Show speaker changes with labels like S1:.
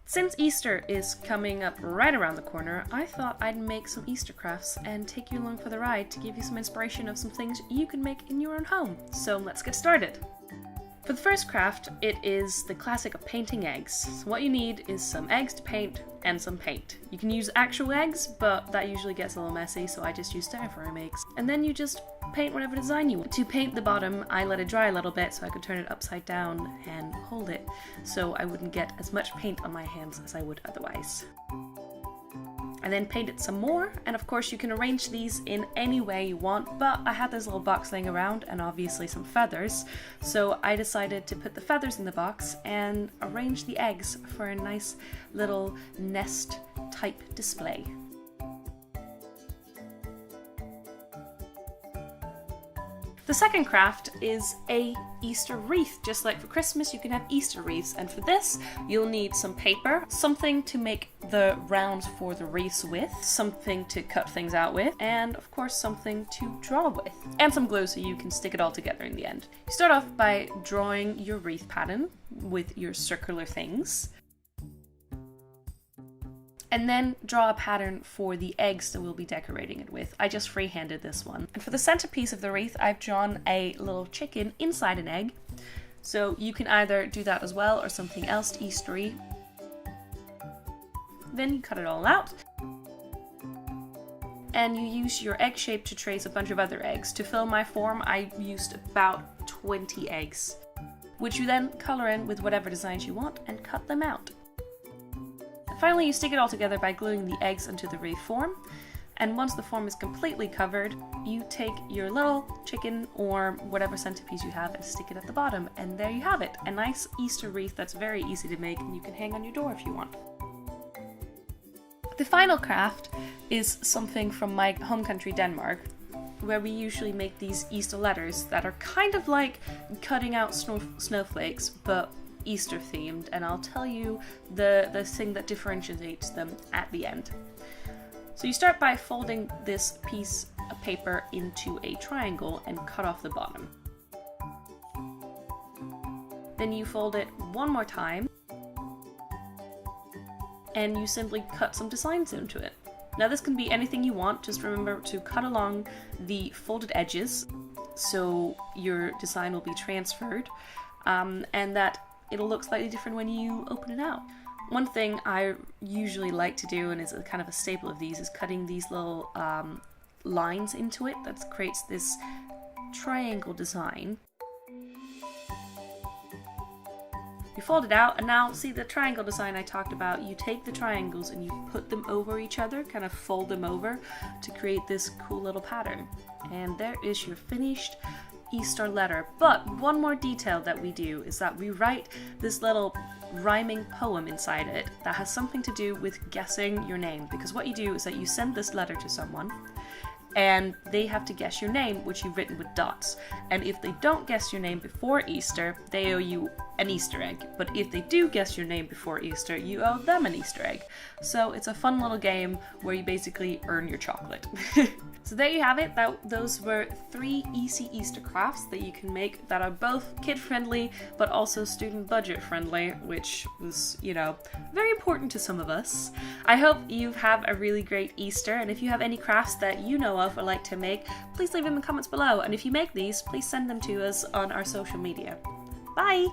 S1: Since Easter is coming up right around the corner, I thought I'd make some Easter crafts and take you along for the ride to give you some inspiration of some things you can make in your own home. So let's get started. For the first craft, it is the classic of painting eggs. So what you need is some eggs to paint and some paint. You can use actual eggs, but that usually gets a little messy, so I just use styrofoam eggs. And then you just paint whatever design you want. To paint the bottom, I let it dry a little bit so I could turn it upside down and hold it, so I wouldn't get as much paint on my hands as I would otherwise. I then paint it some more, and of course you can arrange these in any way you want, but I had this little box laying around and obviously some feathers, so I decided to put the feathers in the box and arrange the eggs for a nice little nest type display. The second craft is a Easter wreath. Just like for Christmas, you can have Easter wreaths, and for this, you'll need some paper, something to make the rounds for the wreaths with, something to cut things out with, and of course something to draw with, and some glue so you can stick it all together in the end. You start off by drawing your wreath pattern with your circular things, and then draw a pattern for the eggs that we'll be decorating it with. I just freehanded this one. And for the centerpiece of the wreath, I've drawn a little chicken inside an egg. So you can either do that as well or something else Eastery. Then you cut it all out. And you use your egg shape to trace a bunch of other eggs. To fill my form, I used about 20 eggs, which you then color in with whatever designs you want and cut them out. Finally, you stick it all together by gluing the eggs into the wreath form, and once the form is completely covered, you take your little chicken or whatever centerpiece you have and stick it at the bottom, and there you have it, a nice Easter wreath that's very easy to make and you can hang on your door if you want. The final craft is something from my home country Denmark, where we usually make these Easter letters that are kind of like cutting out snowflakes, but Easter themed, and I'll tell you the thing that differentiates them at the end. So you start by folding this piece of paper into a triangle and cut off the bottom. Then you fold it one more time and you simply cut some designs into it. Now this can be anything you want, just remember to cut along the folded edges so your design will be transferred, and that it'll look slightly different when you open it out. One thing I usually like to do, and is a kind of a staple of these, is cutting these little lines into it that creates this triangle design. You fold it out, and now see the triangle design I talked about, you take the triangles and you put them over each other, kind of fold them over to create this cool little pattern. And there is your finished Easter letter. But one more detail that we do is that we write this little rhyming poem inside it that has something to do with guessing your name, because what you do is that you send this letter to someone and they have to guess your name, which you've written with dots, and if they don't guess your name before Easter, they owe you an Easter egg, but if they do guess your name before Easter, you owe them an Easter egg. So it's a fun little game where you basically earn your chocolate. So there you have it. Those were 3 easy Easter crafts that you can make that are both kid-friendly but also student budget-friendly, which was, you know, very important to some of us. I hope you have a really great Easter, and if you have any crafts that you know of or like to make, please leave them in the comments below, and if you make these, please send them to us on our social media. Bye!